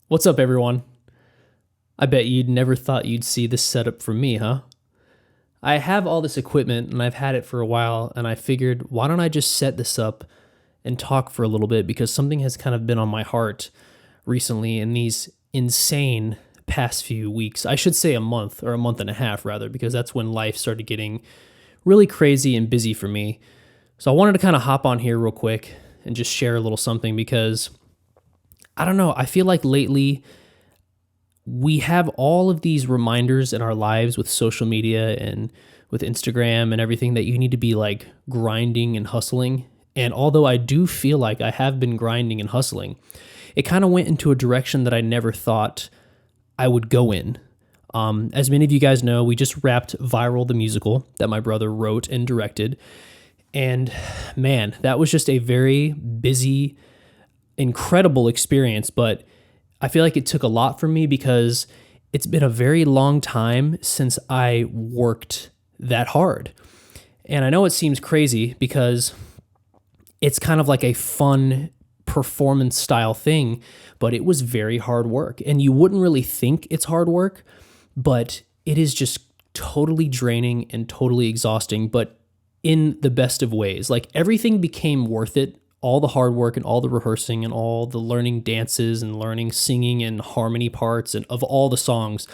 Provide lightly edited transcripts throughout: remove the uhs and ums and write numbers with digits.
What's up, everyone? I bet you'd never thought you'd see this setup from me, huh? I have all this equipment and I've had it for a while, and I figured, why don't I just set this up and talk for a little bit because something has kind of been on my heart recently in these insane past few weeks. I should say a month or a month and a half, rather, because that's when life started getting really crazy and busy for me. So I wanted to kind of hop on here real quick and just share a little something because I don't know, I feel like lately we have all of these reminders in our lives with social media and with Instagram and everything that you need to be like grinding and hustling. And although I do feel like I have been grinding and hustling, it kind of went into a direction that I never thought I would go in. As many of you guys know, we just wrapped Viral the musical that my brother wrote and directed. And man, that was just a very busy, incredible experience, but I feel like it took a lot from me because it's been a very long time since I worked that hard. And I know it seems crazy because it's kind of like a fun performance style thing, but it was very hard work. And you wouldn't really think it's hard work, but it is just totally draining and totally exhausting, but in the best of ways. Like everything became worth it, all the hard work and all the rehearsing and all the learning dances and learning singing and harmony parts and of all the songs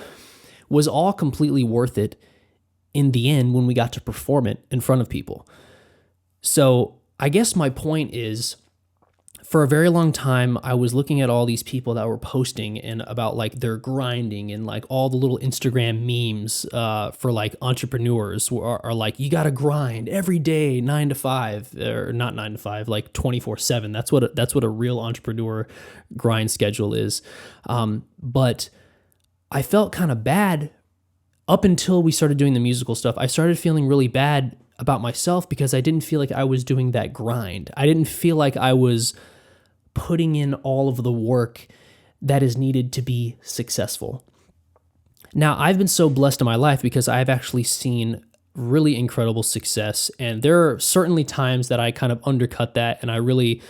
was all completely worth it in the end when we got to perform it in front of people. So I guess my point is, for a very long time, I was looking at all these people that were posting and about like their grinding and like all the little Instagram memes for like entrepreneurs are like, you got to grind every day, 9 to 5, or not 9 to 5, like 24/7. That's what a real entrepreneur grind schedule is. But I felt kind of bad up until we started doing the musical stuff. I started feeling really bad about myself because I didn't feel like I was doing that grind. I didn't feel like I was putting in all of the work that is needed to be successful. Now, I've been so blessed in my life because I've actually seen really incredible success. And there are certainly times that I kind of undercut that and I really,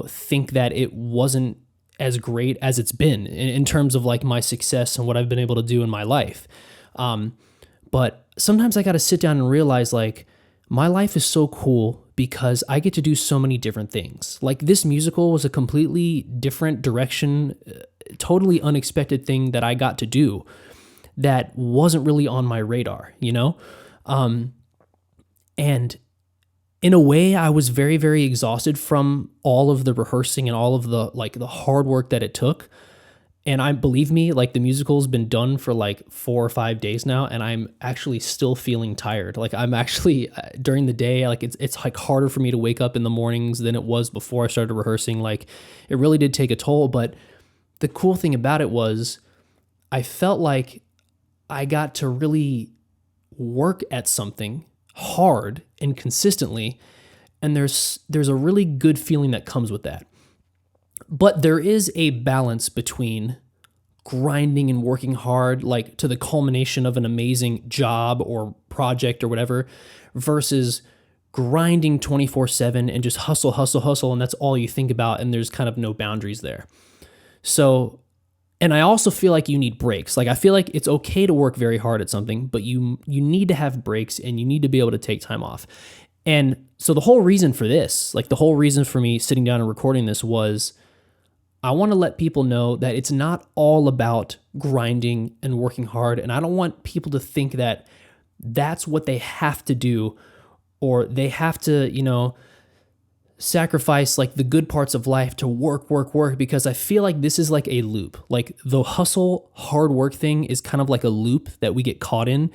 think that it wasn't as great as it's been in terms of like my success and what I've been able to do in my life. But sometimes I got to sit down and realize like my life is so cool because I get to do so many different things. Like this musical was a completely different direction, totally unexpected thing that I got to do that wasn't really on my radar, And in a way, I was very, very exhausted from all of the rehearsing and all of the hard work that it took. And believe me, like the musical's been done for like 4 or 5 days now, and I'm actually still feeling tired. Like I'm actually during the day, like it's like harder for me to wake up in the mornings than it was before I started rehearsing. Like it really did take a toll. But the cool thing about it was I felt like I got to really work at something hard and consistently, and there's a really good feeling that comes with that. But there is a balance between grinding and working hard, like to the culmination of an amazing job or project or whatever, versus grinding 24/7 and just hustle, hustle, hustle, and that's all you think about, and there's kind of no boundaries there. So, and I also feel like you need breaks. Like I feel like it's okay to work very hard at something, but you need to have breaks and you need to be able to take time off. And so the whole reason for this, like the whole reason for me sitting down and recording this was I want to let people know that it's not all about grinding and working hard. And I don't want people to think that that's what they have to do or they have to, sacrifice like the good parts of life to work, work, work, because I feel like this is like a loop. Like the hustle, hard work thing is kind of like a loop that we get caught in.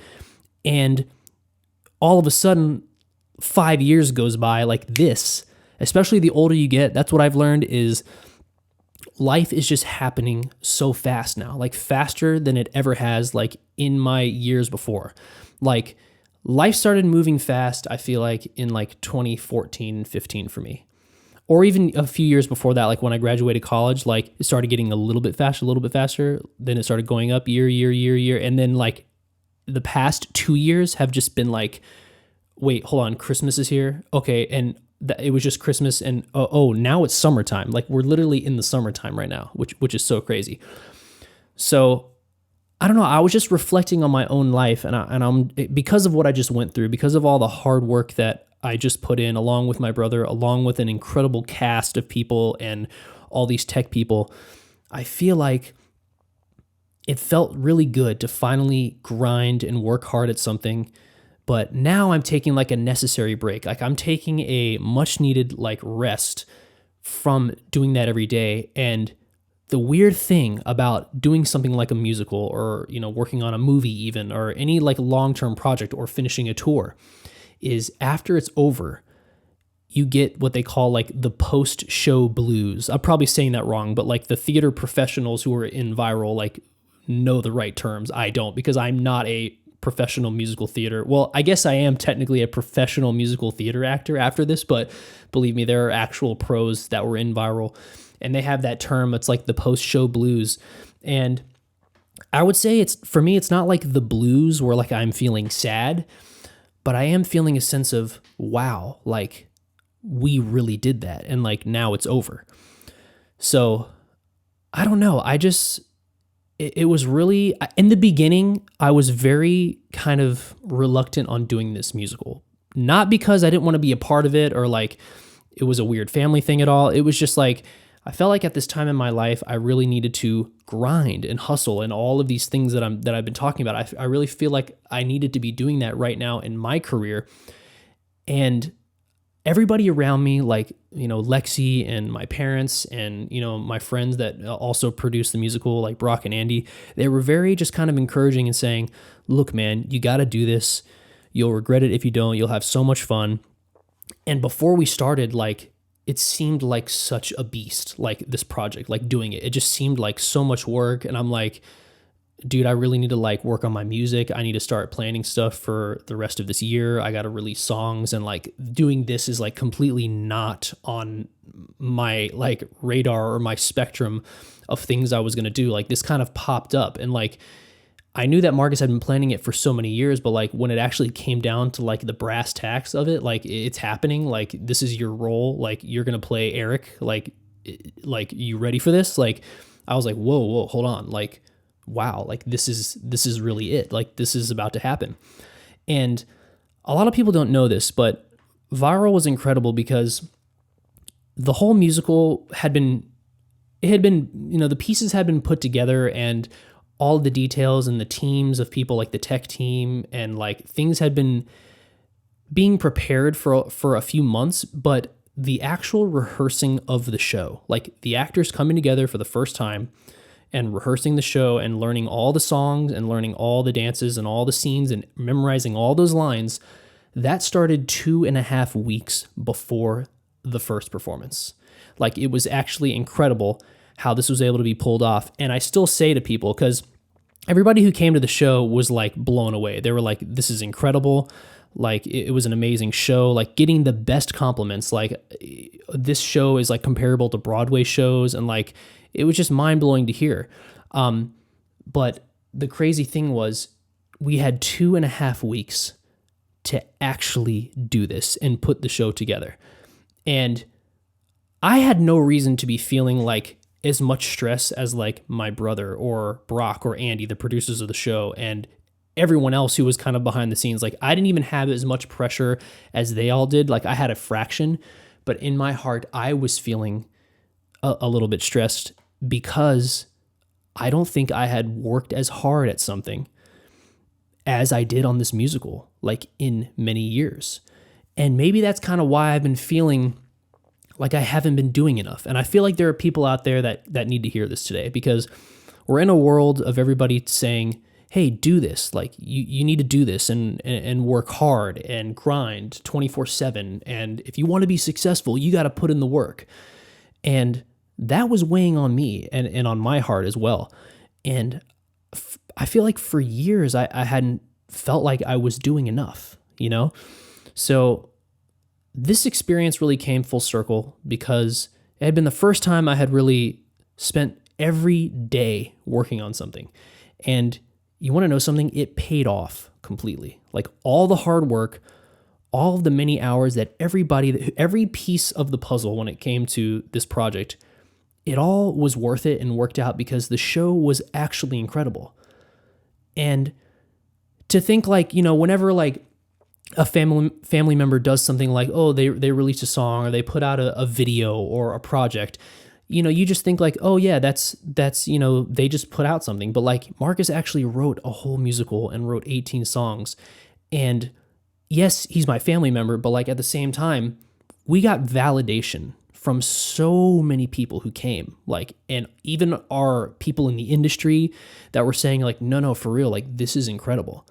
And all of a sudden, 5 years goes by like this, especially the older you get. That's what I've learned is life is just happening so fast now, like faster than it ever has, like in my years before. Like life started moving fast, I feel like in like 2014, 15 for me. Or even a few years before that, like when I graduated college, like it started getting a little bit faster. Then it started going up year. And then like the past 2 years have just been like, wait, hold on, Christmas is here. Okay. And that it was just Christmas and now it's summertime. Like we're literally in the summertime right now, which is so crazy. So I don't know. I was just reflecting on my own life, and I'm because of what I just went through, because of all the hard work that I just put in, along with my brother, along with an incredible cast of people and all these tech people. I feel like it felt really good to finally grind and work hard at something. But now I'm taking like a necessary break. Like I'm taking a much needed like rest from doing that every day. And the weird thing about doing something like a musical or, working on a movie even, or any like long-term project or finishing a tour is after it's over, you get what they call like the post-show blues. I'm probably saying that wrong, but like the theater professionals who are in viral, like know the right terms. I don't, because I'm not a professional musical theater. Well, I guess I am technically a professional musical theater actor after this, but believe me, there are actual pros that were in viral. And they have that term, it's like the post-show blues. And I would say for me, it's not like the blues where like I'm feeling sad, but I am feeling a sense of, wow, like we really did that. And like now it's over. So I don't know. It was really, in the beginning, I was very kind of reluctant on doing this musical. Not because I didn't want to be a part of it or like it was a weird family thing at all. It was just like, I felt like at this time in my life, I really needed to grind and hustle and all of these things that I've been talking about. I really feel like I needed to be doing that right now in my career. And everybody around me, like, Lexi and my parents and, my friends that also produced the musical, like Brock and Andy, they were very just kind of encouraging and saying, look, man, you got to do this. You'll regret it if you don't. You'll have so much fun. And before we started, like, it seemed like such a beast, like this project, like doing it. It just seemed like so much work. And I'm like, dude, I really need to like work on my music. I need to start planning stuff for the rest of this year. I got to release songs, and like doing this is like completely not on my like radar or my spectrum of things I was going to do. Like this kind of popped up, and like I knew that Marcus had been planning it for so many years, but like when it actually came down to like the brass tacks of it, like it's happening, like this is your role, like you're going to play Eric, like you ready for this? Like I was like, whoa, hold on. Like, wow, like this is really it. Like this is about to happen. And a lot of people don't know this, but Viral was incredible because the whole musical the pieces had been put together, and all the details and the teams of people, like the tech team, and like things had been being prepared for a few months, but the actual rehearsing of the show, like the actors coming together for the first time and rehearsing the show and learning all the songs and learning all the dances and all the scenes and memorizing all those lines, that started 2.5 weeks before the first performance. Like it was actually incredible how this was able to be pulled off. And I still say to people, because everybody who came to the show was like blown away. They were like, this is incredible. Like it was an amazing show, like getting the best compliments. Like this show is like comparable to Broadway shows, and like it was just mind blowing to hear. But the crazy thing was we had 2.5 weeks to actually do this and put the show together. And I had no reason to be feeling like as much stress as like my brother or Brock or Andy, the producers of the show, and everyone else who was kind of behind the scenes. Like I didn't even have as much pressure as they all did. Like I had a fraction, but in my heart, I was feeling a little bit stressed because I don't think I had worked as hard at something as I did on this musical, like in many years. And maybe that's kind of why I've been feeling like I haven't been doing enough. And I feel like there are people out there that need to hear this today, because we're in a world of everybody saying, hey, do this. Like you need to do this and work hard and grind 24/7. And if you want to be successful, you got to put in the work. And that was weighing on me and on my heart as well. And I feel like for years I hadn't felt like I was doing enough, So this experience really came full circle because it had been the first time I had really spent every day working on something. And you want to know something? It paid off completely. Like all the hard work, all of the many hours that every piece of the puzzle when it came to this project, it all was worth it and worked out because the show was actually incredible. And to think like, whenever like a family member does something like, oh, they released a song or they put out a video or a project, you just think like, oh yeah, that's they just put out something. But like Marcus actually wrote a whole musical and wrote 18 songs. And yes, he's my family member, but like at the same time, we got validation from so many people who came, like, and even our people in the industry that were saying like, no, for real, like this is incredible.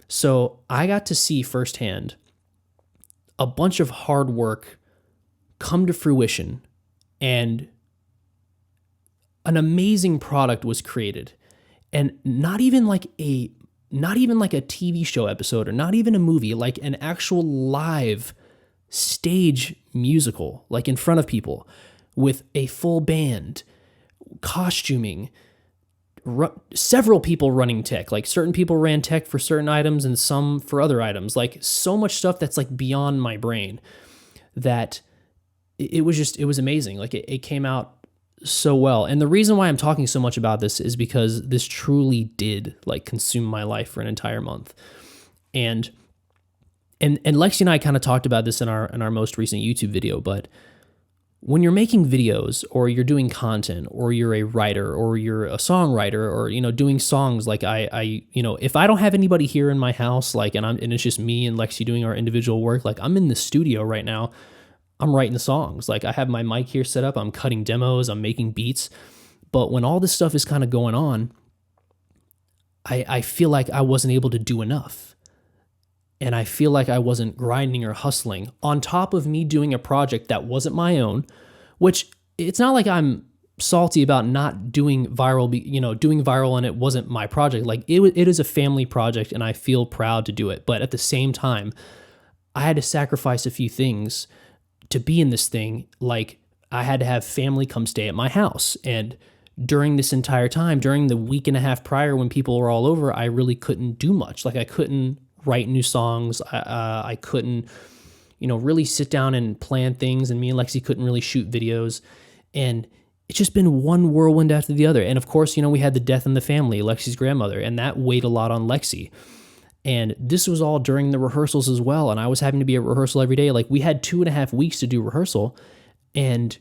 So I got to see firsthand a bunch of hard work come to fruition, and an amazing product was created. And not even like a TV show episode or not even a movie, like an actual live stage musical, like in front of people with a full band, costuming, several people running tech, like certain people ran tech for certain items and some for other items, like so much stuff that's like beyond my brain, that it was amazing. Like it came out so well. And the reason why I'm talking so much about this is because this truly did like consume my life for an entire month. And Lexi and I kind of talked about this in our most recent YouTube video, but when you're making videos or you're doing content or you're a writer or you're a songwriter or, doing songs, like I if I don't have anybody here in my house, like, and it's just me and Lexi doing our individual work, like I'm in the studio right now, I'm writing the songs, like I have my mic here set up, I'm cutting demos, I'm making beats. But when all this stuff is kind of going on, I feel like I wasn't able to do enough. And I feel like I wasn't grinding or hustling on top of me doing a project that wasn't my own, which it's not like I'm salty about not doing viral, doing viral and it wasn't my project. Like it is a family project and I feel proud to do it. But at the same time, I had to sacrifice a few things to be in this thing. Like I had to have family come stay at my house. And during this entire time, during the week and a half prior when people were all over, I really couldn't do much. Like I couldn't write new songs. I couldn't, really sit down and plan things. And me and Lexi couldn't really shoot videos. And it's just been one whirlwind after the other. And of course, we had the death in the family, Lexi's grandmother, and that weighed a lot on Lexi. And this was all during the rehearsals as well. And I was having to be at rehearsal every day. Like we had 2.5 weeks to do rehearsal, and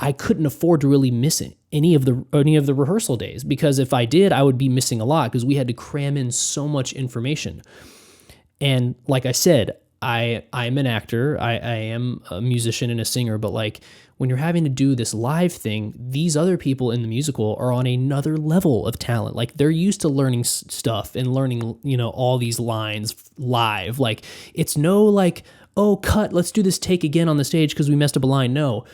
I couldn't afford to really miss any of the rehearsal days, because if I did, I would be missing a lot because we had to cram in so much information. And like I said, I'm an actor, I am a musician and a singer, but like when you're having to do this live thing, these other people in the musical are on another level of talent. Like they're used to learning stuff and learning, all these lines live. Like it's no like, oh, cut, let's do this take again on the stage because we messed up a line. No.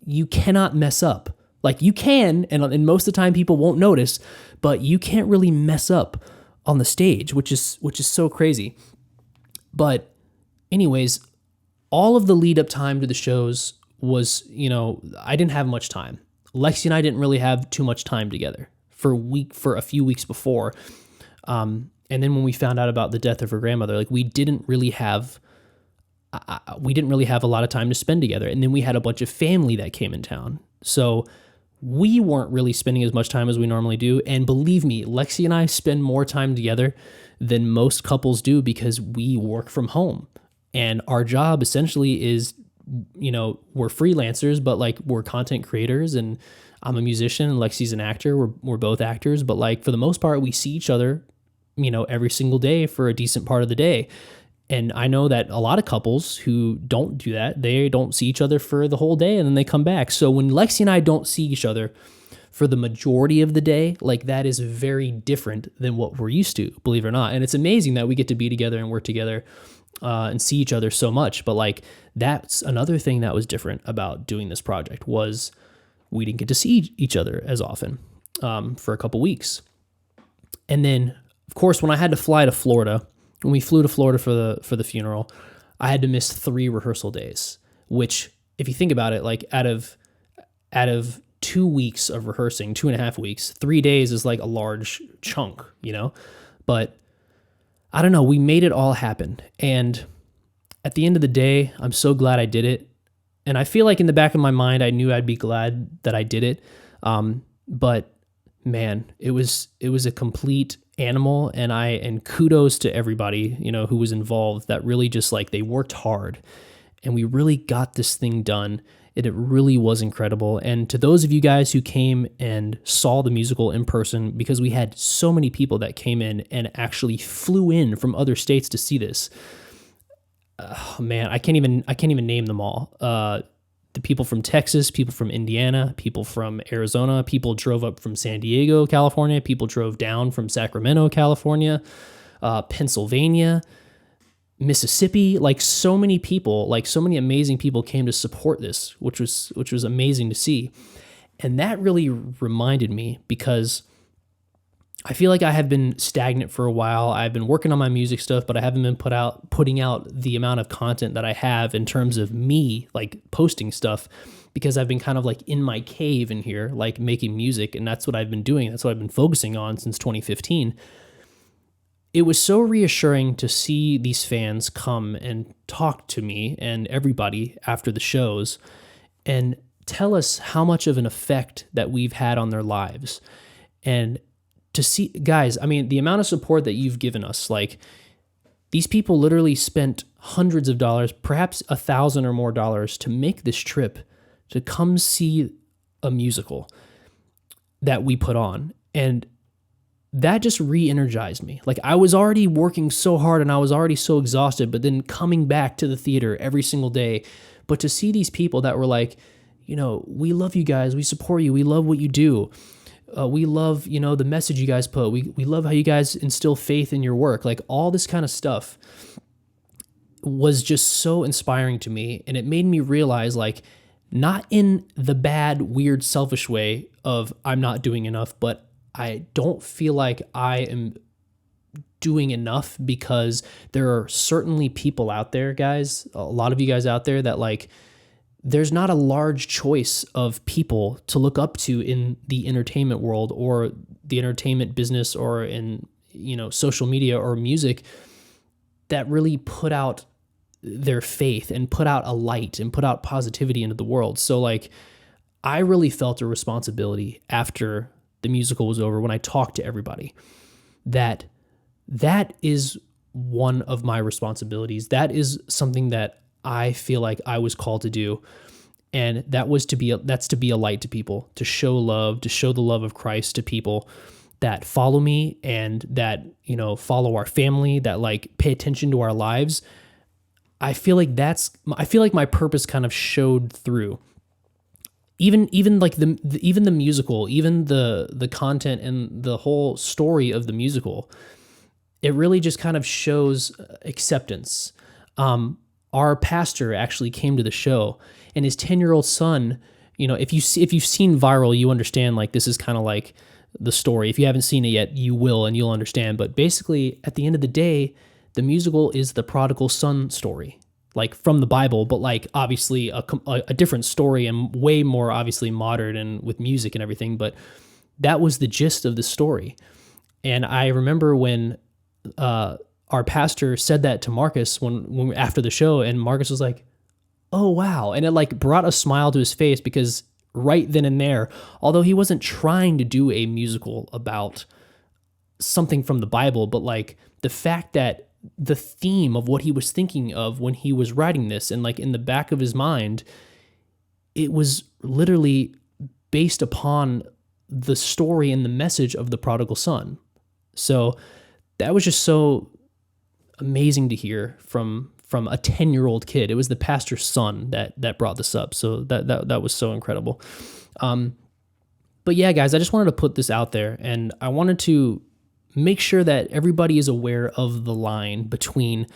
You cannot mess up. Like you can, and most of the time people won't notice, but you can't really mess up on the stage, which is so crazy. But anyways, all of the lead up time to the shows was, I didn't have much time. Lexi and I didn't really have too much time together for a few weeks before. And then when we found out about the death of her grandmother, like we didn't really have a lot of time to spend together. And then we had a bunch of family that came in town. So we weren't really spending as much time as we normally do. And believe me, Lexi and I spend more time together than most couples do because we work from home. And our job essentially is, we're freelancers, but like we're content creators, and I'm a musician and Lexi's an actor. We're both actors, but like for the most part, we see each other, every single day for a decent part of the day. And I know that a lot of couples who don't do that, they don't see each other for the whole day and then they come back. So when Lexi and I don't see each other for the majority of the day, like that is very different than what we're used to, believe it or not. And it's amazing that we get to be together and work together and see each other so much. But like that's another thing that was different about doing this project was we didn't get to see each other as often for a couple weeks. And then, of course, when I had to fly to Florida, when we flew to Florida for the funeral, I had to miss 3 rehearsal days, which if you think about it, like out of 2 weeks of rehearsing, 2.5 weeks, 3 days is like a large chunk, But I don't know, we made it all happen. And at the end of the day, I'm so glad I did it. And I feel like in the back of my mind, I knew I'd be glad that I did it. But man, it was a complete animal, and kudos to everybody, who was involved, that really just like, they worked hard and we really got this thing done. It really was incredible. And to those of you guys who came and saw the musical in person, because we had so many people that came in and actually flew in from other states to see this. Oh, man, I can't even name them all. The people from Texas, people from Indiana, people from Arizona, people drove up from San Diego, California, people drove down from Sacramento, California, Pennsylvania, Mississippi. Like, so many people, like so many amazing people came to support this, which was amazing to see. And that really reminded me, because I feel like I have been stagnant for a while. I've been working on my music stuff, but I haven't been putting out the amount of content that I have in terms of me, like posting stuff, because I've been kind of like in my cave in here, like making music. And that's what I've been doing. That's what I've been focusing on since 2015. It was so reassuring to see these fans come and talk to me and everybody after the shows and tell us how much of an effect that we've had on their lives. And to see, guys, I mean, the amount of support that you've given us, like, these people literally spent hundreds of dollars, perhaps $1,000 or more dollars, to make this trip to come see a musical that we put on. And that just re-energized me. Like, I was already working so hard and I was already so exhausted, but then coming back to the theater every single day, but to see these people that were like, we love you guys, we support you, we love what you do. We love, the message you guys put. We love how you guys instill faith in your work. Like, all this kind of stuff was just so inspiring to me. And it made me realize, like, not in the bad, weird, selfish way of I'm not doing enough, but I don't feel like I am doing enough, because there are certainly people out there, guys, a lot of you guys out there, that, like, there's not a large choice of people to look up to in the entertainment world or the entertainment business or in, social media or music, that really put out their faith and put out a light and put out positivity into the world. So, like, I really felt a responsibility after the musical was over, when I talked to everybody, that is one of my responsibilities. That is something that I feel like I was called to do. And that's to be a light to people, to show love, to show the love of Christ to people that follow me and that, follow our family, that, like, pay attention to our lives. I feel like my purpose kind of showed through. Even like even the musical, even the content and the whole story of the musical, it really just kind of shows acceptance. Our pastor actually came to the show, and his 10-year-old son, if you've seen Viral, you understand, like, this is kind of like the story. If you haven't seen it yet, you will, and you'll understand. But basically, at the end of the day, the musical is the prodigal son story, like, from the Bible, but, like, obviously a different story and way more obviously modern and with music and everything. But that was the gist of the story. And I remember when our pastor said that to Marcus when after the show, and Marcus was like, "Oh, wow." And it, like, brought a smile to his face, because right then and there, although he wasn't trying to do a musical about something from the Bible, but, like, the fact that the theme of what he was thinking of when he was writing this, and, like, in the back of his mind, it was literally based upon the story and the message of the prodigal son. So that was just so amazing to hear from a 10-year-old kid. It was the pastor's son that brought this up. So that was so incredible. But yeah, guys, I just wanted to put this out there, and I wanted to make sure that everybody is aware of the line between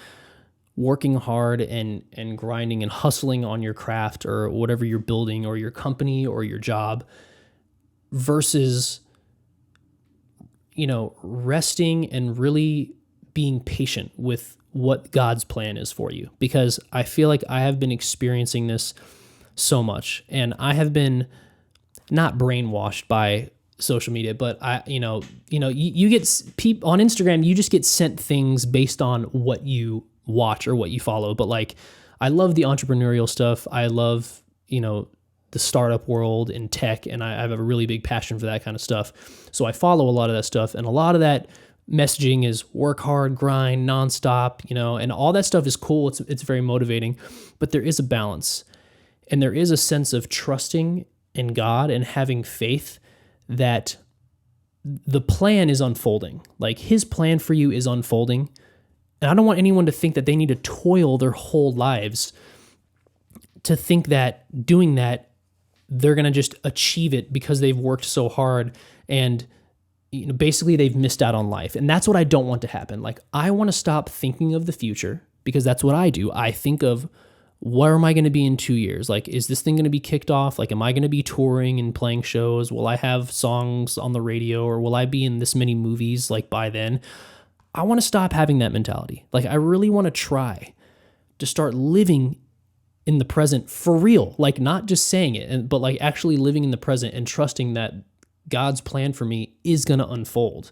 working hard and grinding and hustling on your craft or whatever you're building, or your company or your job, versus, resting and really being patient with what God's plan is for you. Because I feel like I have been experiencing this so much, and I have been not brainwashed by social media, but you get on Instagram, you just get sent things based on what you watch or what you follow, but like I love the entrepreneurial stuff. I love, the startup world in tech, and I have a really big passion for that kind of stuff. So I follow a lot of that stuff, and a lot of that messaging is work hard, grind, nonstop, and all that stuff is cool. It's very motivating, but there is a balance, and there is a sense of trusting in God and having faith that the plan is unfolding. Like his plan for you is unfolding. And I don't want anyone to think that they need to toil their whole lives to think that doing that, they're going to just achieve it because they've worked so hard and basically they've missed out on life. And that's what I don't want to happen. Like I want to stop thinking of the future because that's what I do. I think of where am I going to be in 2 years? Like, is this thing going to be kicked off? Like, am I going to be touring and playing shows? Will I have songs on the radio, or will I be in this many movies like by then? I want to stop having that mentality. Like, I really want to try to start living in the present for real. Like, not just saying it, but like actually living in the present and trusting that God's plan for me is going to unfold.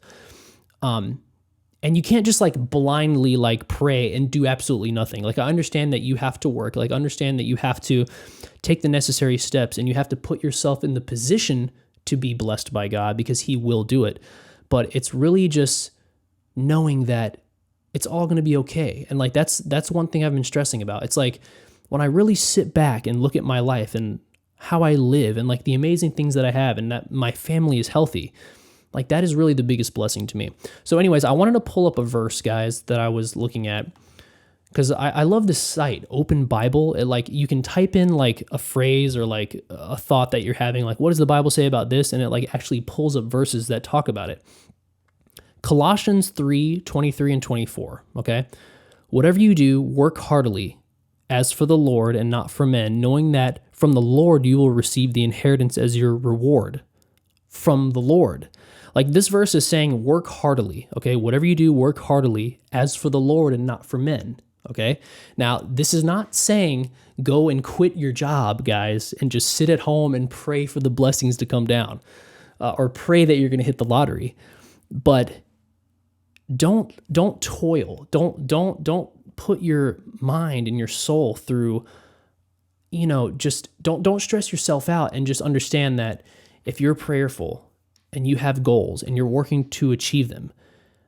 And you can't just like blindly like pray and do absolutely nothing. Like I understand that you have to work, like understand that you have to take the necessary steps and you have to put yourself in the position to be blessed by God because he will do it. But it's really just knowing that it's all going to be okay. And like that's one thing I've been stressing about. It's like when I really sit back and look at my life and how I live and like the amazing things that I have and that my family is healthy, like that is really the biggest blessing to me. So anyways, I wanted to pull up a verse, guys, that I was looking at because I love this site, Open Bible. It like you can type in like a phrase or like a thought that you're having, like what does the Bible say about this? And it like actually pulls up verses that talk about it. Colossians 3:23 and 24, okay? Whatever you do, work heartily as for the Lord and not for men, knowing that from the Lord you will receive the inheritance as your reward. From the Lord. Like this verse is saying work heartily, okay? Whatever you do, work heartily as for the Lord and not for men, okay? Now, this is not saying go and quit your job, guys, and just sit at home and pray for the blessings to come down or pray that you're going to hit the lottery. But don't toil. Don't put your mind and your soul through, just don't stress yourself out and just understand that if you're prayerful and you have goals and you're working to achieve them,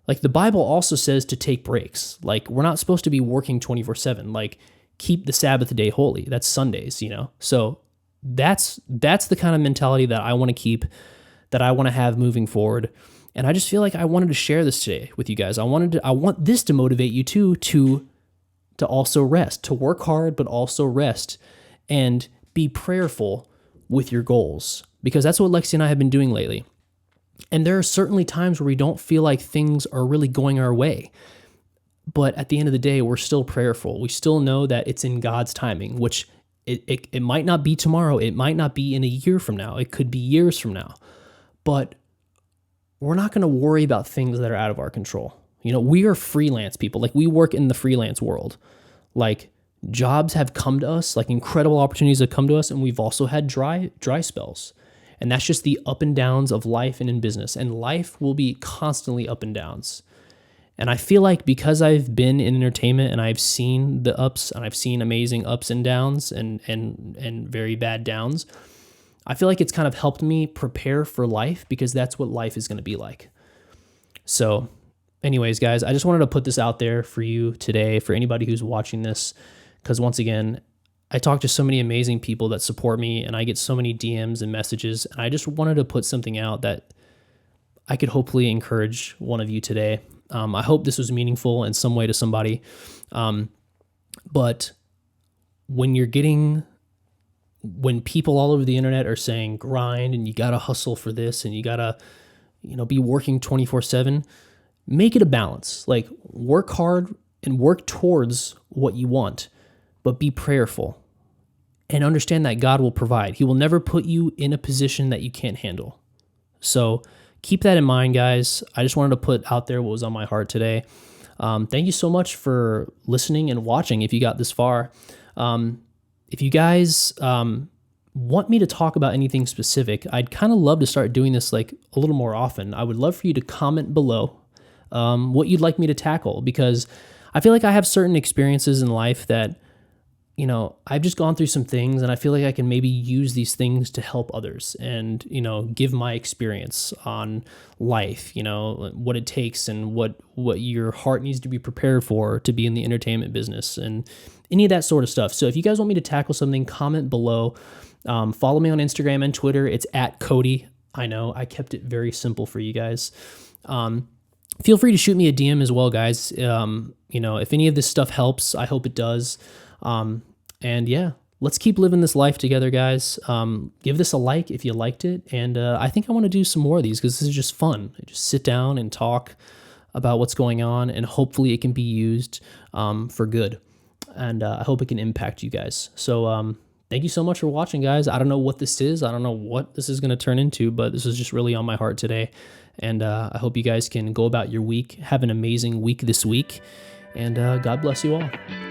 like the Bible also says to take breaks. Like we're not supposed to be working 24/7. Like keep the Sabbath day holy. That's Sundays, So that's the kind of mentality that I want to keep, that I want to have moving forward. And I just feel like I wanted to share this today with you guys. I want this to motivate you too, to also rest, to work hard, but also rest and be prayerful with your goals, because that's what Lexi and I have been doing lately. And there are certainly times where we don't feel like things are really going our way. But at the end of the day, we're still prayerful. We still know that it's in God's timing, which it might not be tomorrow. It might not be in a year from now. It could be years from now. But we're not going to worry about things that are out of our control. We are freelance people. Like we work in the freelance world. Like jobs have come to us, like incredible opportunities have come to us, and we've also had dry spells. And that's just the up and downs of life and in business. And life will be constantly up and downs. And I feel like because I've been in entertainment and I've seen the ups and I've seen amazing ups and downs and very bad downs, I feel like it's kind of helped me prepare for life, because that's what life is going to be like. So anyways, guys, I just wanted to put this out there for you today, for anybody who's watching this, because once again, I talk to so many amazing people that support me and I get so many DMs and messages, and I just wanted to put something out that I could hopefully encourage one of you today. I hope this was meaningful in some way to somebody. But when people all over the internet are saying grind and you got to hustle for this and you got to, be working 24/7, make it a balance. Like work hard and work towards what you want, but be prayerful and understand that God will provide. He will never put you in a position that you can't handle. So keep that in mind, guys. I just wanted to put out there what was on my heart today. Thank you so much for listening and watching if you got this far. If you guys want me to talk about anything specific, I'd kind of love to start doing this like a little more often. I would love for you to comment below what you'd like me to tackle, because I feel like I have certain experiences in life that, I've just gone through some things and I feel like I can maybe use these things to help others and, give my experience on life, what it takes and what your heart needs to be prepared for to be in the entertainment business and any of that sort of stuff. So if you guys want me to tackle something, comment below. Follow me on Instagram and Twitter. It's at Cody. I know I kept it very simple for you guys. Feel free to shoot me a DM as well, guys. If any of this stuff helps, I hope it does. And yeah, let's keep living this life together, guys. Give this a like if you liked it. And I think I want to do some more of these because this is just fun. Just sit down and talk about what's going on, and hopefully it can be used for good. And I hope it can impact you guys. So thank you so much for watching, guys. I don't know what this is. I don't know what this is going to turn into, but this is just really on my heart today. And I hope you guys can go about your week. Have an amazing week this week. And God bless you all.